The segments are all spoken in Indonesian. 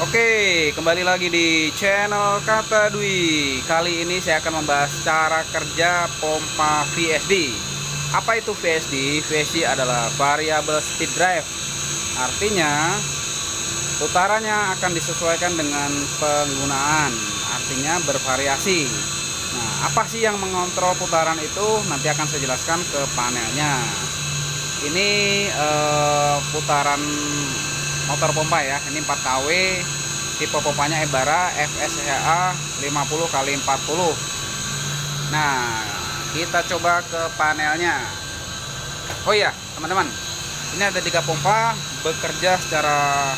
Oke, kembali lagi di channel Kata Dwi. Kali ini saya akan membahas cara kerja pompa VSD. Apa itu VSD? VSD adalah variable speed drive. Artinya putarannya akan disesuaikan dengan penggunaan. Artinya bervariasi. Nah, apa sih yang mengontrol putaran itu? Nanti akan saya jelaskan ke panelnya. Ini putaran motor pompa ya, ini 4 kW, tipe pompanya Ebara FSHA 50x40. Nah, kita coba ke panelnya. Oh iya teman-teman, ini ada 3 pompa bekerja secara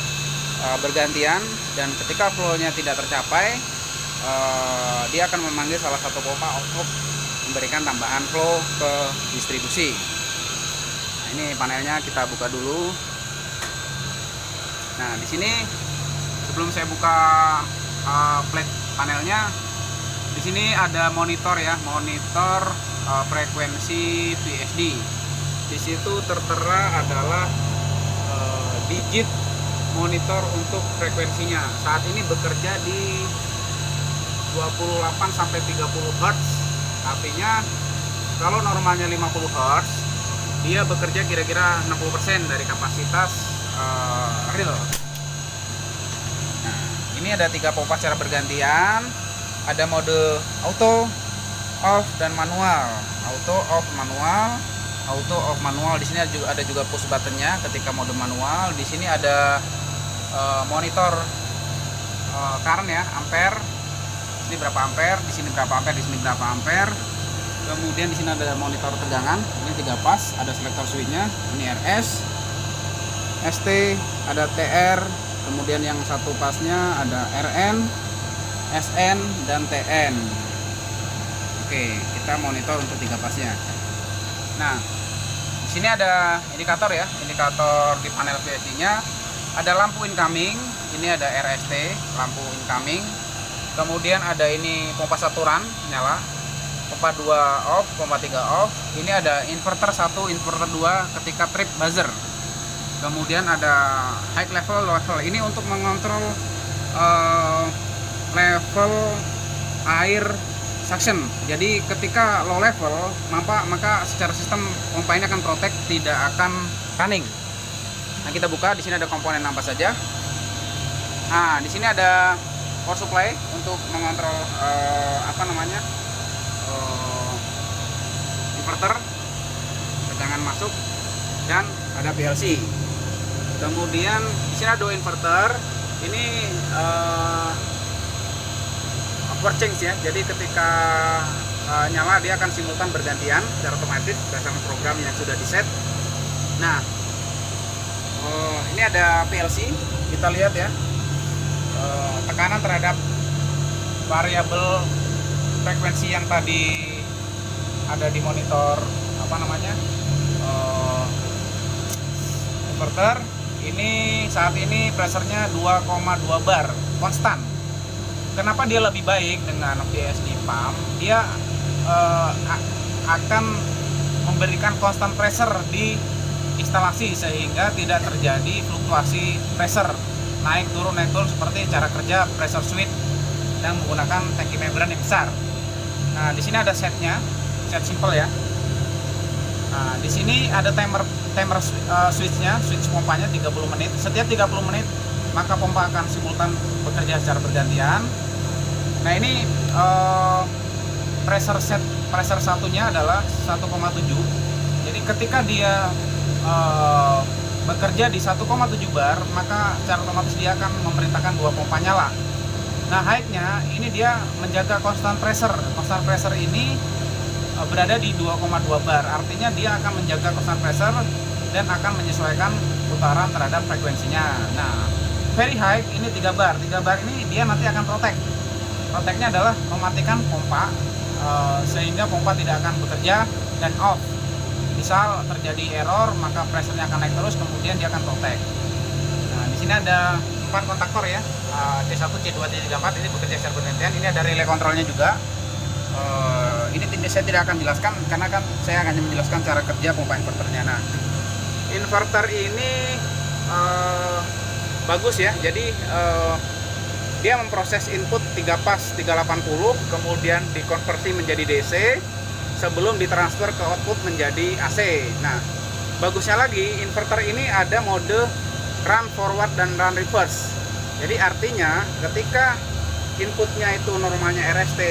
bergantian, dan ketika flow-nya tidak tercapai, dia akan memanggil salah satu pompa untuk memberikan tambahan flow ke distribusi. Nah, ini panelnya kita buka dulu. Nah, di sini sebelum saya buka plate panelnya, di sini ada monitor ya, monitor frekuensi VSD. Di situ tertera adalah digit monitor untuk frekuensinya. Saat ini bekerja di 28 sampai 30 Hz. Artinya kalau normalnya 50 Hz, dia bekerja kira-kira 60% dari kapasitas real. Nah, ini ada 3 pompa secara bergantian. Ada mode auto, off, dan manual. Auto, off, manual. Auto, off, manual. Di sini ada juga push buttonnya ketika mode manual. Di sini ada monitor current ya, ampere. Ini berapa ampere, di sini berapa ampere, di sini berapa ampere. Kemudian di sini ada monitor tegangan. Ini 3 pas, ada selektor switchnya. Ini RS, ST, ada TR, kemudian yang satu pasnya ada RN, SN, dan TN. Oke, kita monitor untuk 3 pasnya. Nah, di sini ada indikator ya, indikator di panel VSD-nya. Ada lampu incoming, ini ada RST, lampu incoming. Kemudian ada ini pompa saturan nyala, pompa 2 off, pompa 3 off. Ini ada inverter 1, inverter 2 ketika trip buzzer. Kemudian ada high level, low level. Ini untuk mengontrol level air suction. Jadi ketika low level, maka secara sistem pompa ini akan protect, tidak akan running. Nah, kita buka. Di sini ada komponen apa saja. Nah, di sini ada power supply untuk mengontrol inverter, tegangan masuk, dan ada PLC. Kemudian di sini ada 2 inverter. Ini overchange ya. Jadi ketika nyala, dia akan simultan bergantian secara otomatis berdasarkan program yang sudah diset. Nah, ini ada PLC. Kita lihat ya, tekanan terhadap variabel frekuensi yang tadi ada di monitor inverter. Ini saat ini pressernya 2,2 bar konstan. Kenapa dia lebih baik dengan VSD pump? Dia akan memberikan konstan pressure di instalasi sehingga tidak terjadi fluktuasi pressure naik turun seperti cara kerja pressure switch dan menggunakan tangki membran yang besar. Nah, di sini ada setnya, set simple ya. Nah, di sini ada timer switchnya, switch pompanya 30 menit. Setiap 30 menit maka pompa akan simultan bekerja secara bergantian. Nah, ini pressure satunya adalah 1,7. Jadi ketika dia bekerja di 1,7 bar, maka secara otomatis dia akan memerintahkan 2 pompa nyala. Nah, high-nya ini dia menjaga constant pressure. Constant pressure ini berada di 2,2 bar. Artinya dia akan menjaga constant pressure dan akan menyesuaikan putaran terhadap frekuensinya. Nah, very high ini 3 bar. 3 bar ini dia nanti akan protect. Protectnya adalah mematikan pompa sehingga pompa tidak akan bekerja, dan off. Misal terjadi error, maka pressure-nya akan naik terus, kemudian dia akan protect. Nah, di sini ada 4 kontaktor ya. C1, C2, C3, C4 ini bekerja secara bergantian. Ini ada relay kontrolnya juga. Ini saya tidak akan jelaskan karena kan saya hanya menjelaskan cara kerja pompa inverternya. Nah, inverter ini bagus ya. Jadi dia memproses input 3 pas 380, kemudian dikonversi menjadi DC sebelum ditransfer ke output menjadi AC. Nah, bagusnya lagi inverter ini ada mode run forward dan run reverse. Jadi artinya ketika inputnya itu normalnya RST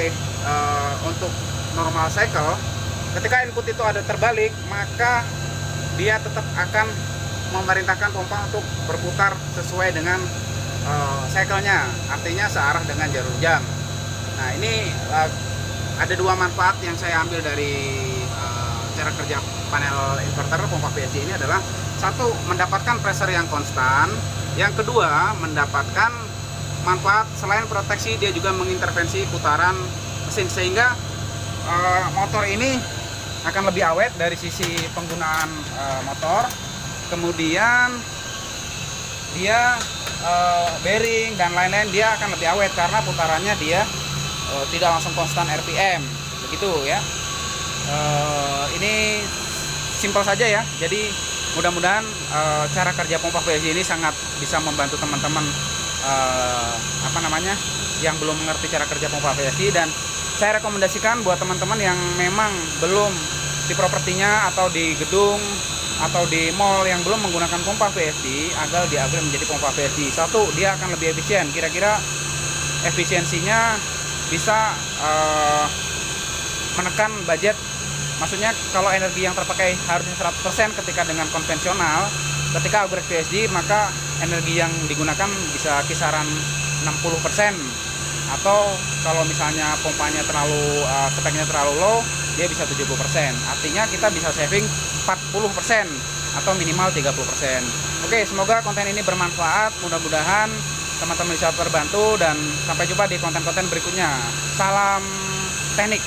untuk normal cycle, ketika input itu ada terbalik, maka dia tetap akan memerintahkan pompa untuk berputar sesuai dengan cycle-nya, artinya searah dengan jarum jam. Nah, ini ada dua manfaat yang saya ambil dari cara kerja panel inverter pompa VSD ini adalah, satu, mendapatkan pressure yang konstan, yang kedua, mendapatkan manfaat selain proteksi, dia juga mengintervensi putaran mesin, sehingga motor ini akan lebih awet dari sisi penggunaan motor. Kemudian dia bearing dan lain-lain dia akan lebih awet karena putarannya dia tidak langsung konstan RPM, begitu ya. Ini simpel saja ya. Jadi mudah-mudahan cara kerja pompa VSD ini sangat bisa membantu teman-teman yang belum mengerti cara kerja pompa VSD, dan saya rekomendasikan buat teman-teman yang memang belum di propertinya atau di gedung atau di mall yang belum menggunakan pompa VSD agar di-upgrade menjadi pompa VSD. Satu, dia akan lebih efisien. Kira-kira efisiensinya bisa menekan budget. Maksudnya kalau energi yang terpakai harusnya 100% ketika dengan konvensional, ketika upgrade VSD maka energi yang digunakan bisa kisaran 60%, atau kalau misalnya pompanya terlalu speknya terlalu low, dia bisa 70%. Artinya kita bisa saving 40% atau minimal 30%. Oke, semoga konten ini bermanfaat. Mudah-mudahan teman-teman bisa terbantu, dan sampai jumpa di konten-konten berikutnya. Salam teknik.